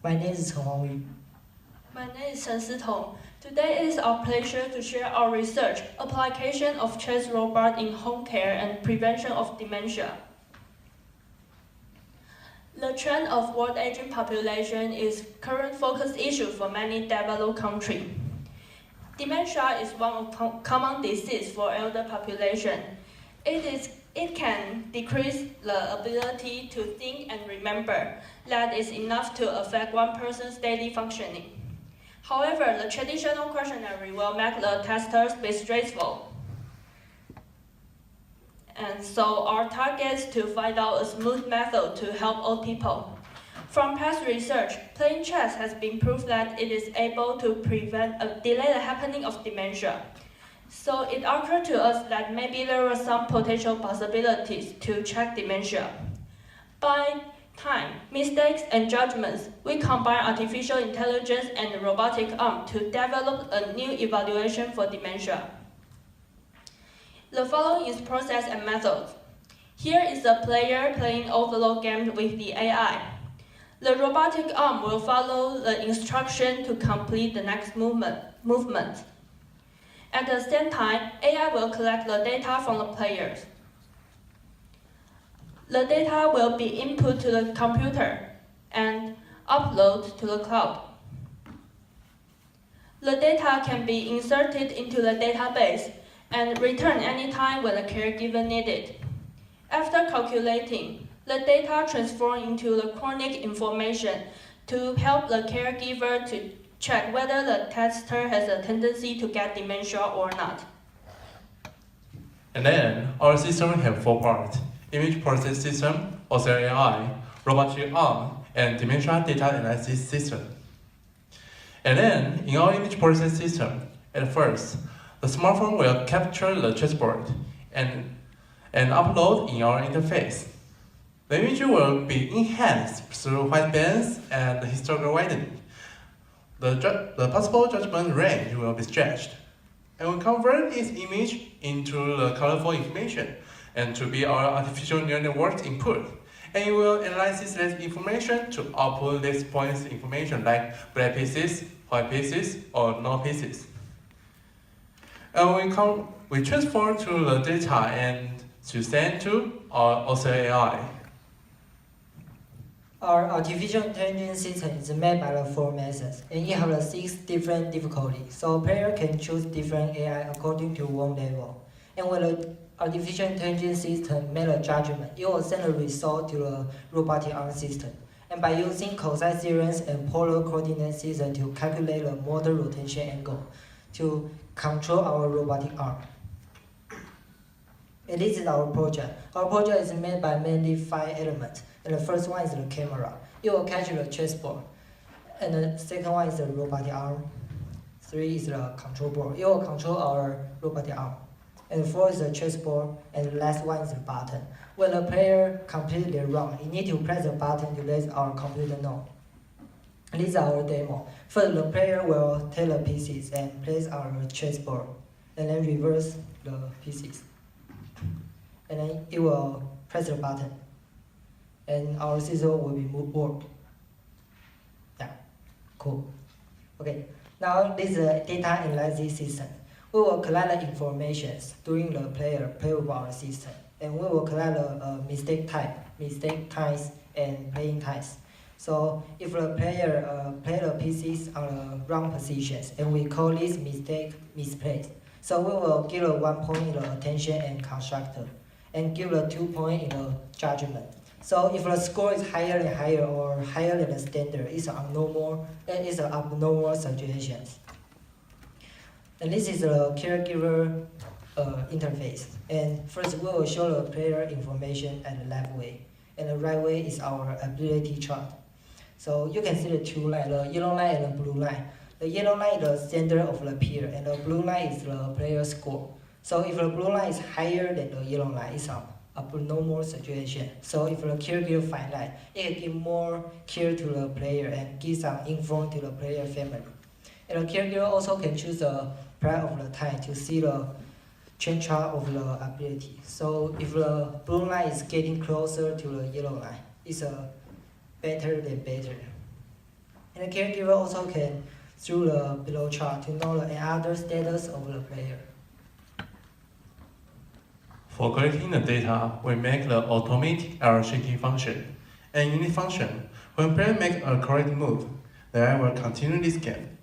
My name is Chen Hongyu. My name is Chen Sitong. Today it is our pleasure to share our research, application of chess robot in home care and prevention of dementia. The trend of world aging population is current focus issue for many developed countries. Dementia is one of common disease for elder population. It can decrease the ability to think and remember. That is enough to affect one person's daily functioning. However, the traditional questionnaire will make the testers be stressful. And so our target is to find out a smooth method to help old people. From past research, playing chess has been proved that it is able to delay the happening of dementia. So it occurred to us that maybe there were some potential possibilities to check dementia. By time, mistakes, and judgments, we combine artificial intelligence and robotic arm to develop a new evaluation for dementia. The following is process and methods. Here is a player playing overload game with the AI. The robotic arm will follow the instruction to complete the next movement. At the same time, AI will collect the data from the players. The data will be input to the computer and upload to the cloud. The data can be inserted into the database and returned anytime when the caregiver needed. After calculating, the data transformed into the chronic information to help the caregiver to check whether the tester has a tendency to get dementia or not. And then, our system has 4 parts: image process system, also AI, robotic arm, and dementia data analysis system. And then, in our image process system, at first, the smartphone will capture the chessboard and upload in our interface. The image will be enhanced through white bands and historical widening. The possible judgment range will be stretched, and we convert this image into the colorful information and to be our artificial neural network input. And it will analyze this information to output these points information like black pieces, white pieces, or no pieces. And we transfer to the data and to send to our also AI. Our artificial intelligence system is made by the 4 methods, and it has 6 different difficulties, so player can choose different AI according to one level. And when the artificial intelligence system made a judgment, it will send a result to the robotic arm system. And by using cosine series and polar coordinate system to calculate the model rotation angle to control our robotic arm. And this is our project. Our project is made by mainly 5 elements. And the first one is the camera. It will catch the chessboard. And the second one is the robotic arm. 3 is the control board. It will control our robotic arm. And 4 is the chessboard. And the last one is the button. When the player completes their round, you need to press the button to let our computer know. This is our demo. First, the player will take the pieces and place our chessboard, and then reverse the pieces. And then it will press the button, and our system will be work. Yeah, cool. Okay, now this is a data analysis system. We will collect the information during the player play with our system, and we will collect the mistake type, mistake times, and playing times. So if the player play the pieces on the wrong positions, and we call this mistake misplaced. So we will give a 1 point in the attention and constructor, and give a 2 point in the judgment. So if the score is higher than higher or higher than the standard, it's an abnormal situation. And this is the caregiver interface. And first we will show the player information at the left way, and the right way is our ability chart. So you can see the 2 lines, the yellow line and the blue line. The yellow line is the standard of the peer, and the blue line is the player score. So if the blue line is higher than the yellow line, it's an abnormal situation. So if the caregiver finds that, it can give more care to the player and give some info to the player family. And the caregiver also can choose the price of the time to see the change chart of the ability. So if the blue line is getting closer to the yellow line, it's better than better. And the caregiver also can, through the below chart, to know the other status of the player. For collecting the data, we make the automatic error checking function. And in this function, when player make a correct move, the AI will continually scan.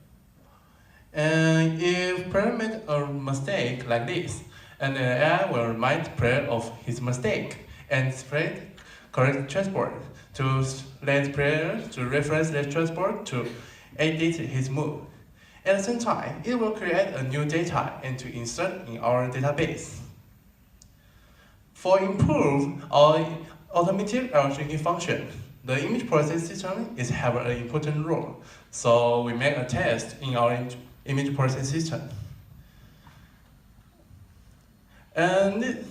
And if player make a mistake like this, and the AI will remind player of his mistake and display correct chessboard to let player to reference the chessboard to edit his move. At the same time, it will create a new data and to insert in our database. For improve our automatic error checking function, the image processing system is have an important role. So we make a test in our image processing system. And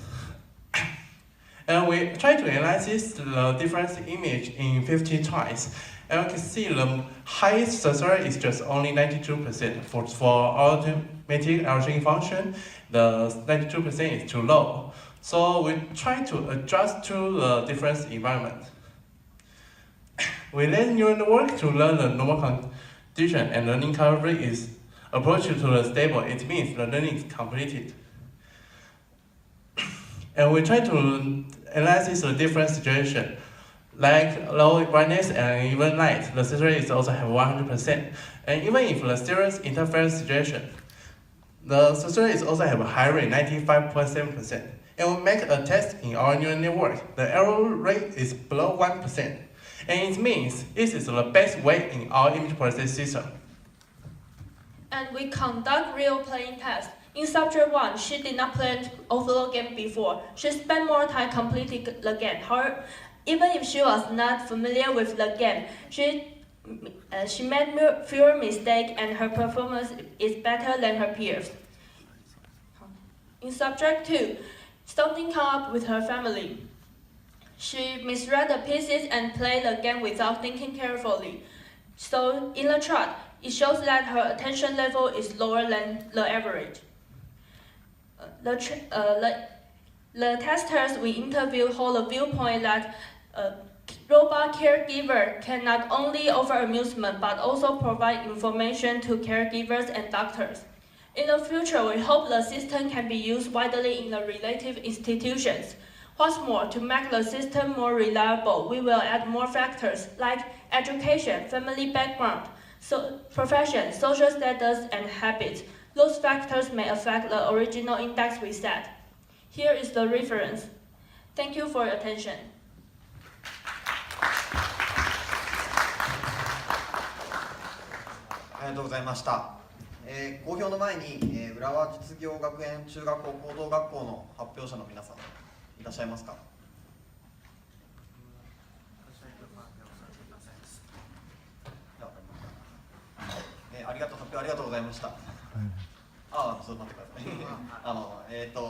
we try to analyze the different image in 50 times. And you can see the highest success is just only 92%. For automatic error checking function, the 92% is too low. So we try to adjust to the different environment. We let neural network to learn the normal condition and learning coverage is approach to the stable. It means the learning is completed. And we try to analyze the different situation, like low brightness and even light. The success is also have 100%. And even if the serious interference situation, the success is also have a high rate, 95.7%. And we make a test in our neural network. The error rate is below 1%. And it means this is the best way in our image processing system. And we conduct real playing tests. In subject 1, she did not play Othello game before. She spent more time completing the game. However, even if she was not familiar with the game, she made fewer mistakes and her performance is better than her peers. In subject 2, something came up with her family. She misread the pieces and played the game without thinking carefully. So in the chart, it shows that her attention level is lower than the average. The testers we interviewed hold a viewpoint that robot caregiver can not only offer amusement but also provide information to caregivers and doctors. In the future, we hope the system can be used widely in the related institutions. What's more, to make the system more reliable, we will add more factors like education, family background, profession, social status, and habits. Those factors may affect the original index we set. Here is the reference. Thank you for your attention. ありがとうございました。公表の前に、浦和実業学園中学校高等学校の発表者の皆さんいらっしゃいますか。発表ありがとうございました。そう待ってください。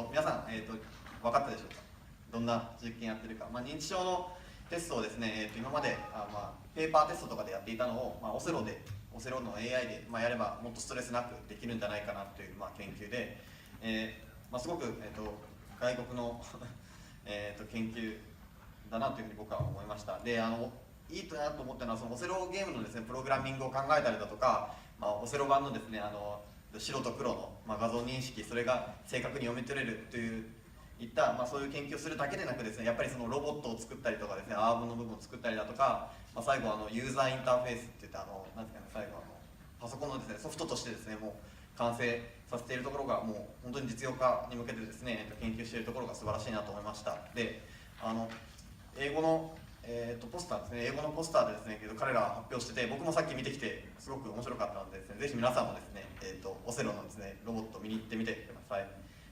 皆さん、分かったでしょうか。どんな実験やってるか。認知症のテストをですね、今までペーパーテストとかでやっていたのを、オセロの AI で、やればもっとストレスなくできるんじゃないかなという、研究で、すごく、外国の研究だなというふうに僕は思いました。で、いいなと思ったのはそのオセロゲームのですね、プログラミングを考えたりだとか、オセロ版のですね、白と黒の、画像認識、それが正確に読み取れるといういった、そういう研究をするだけでなくですね、やっぱりそのロボットを作ったりとかですね、アームの部分を作ったりだとか、最後ユーザーインターフェースっていってなんていうかね、最後パソコンのですね、ソフトとしてですね、もう完成させているところがもう本当に実用化に向けてですね、研究しているところが素晴らしいなと思いました。で、英語のポスターですね、英語のポスターでですね、彼ら発表してて、僕もさっき見てきてすごく面白かったのでですね、ぜひ皆さんもですね、オセロのですね、ロボット見に行ってみてください。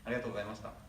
ありがとうございました。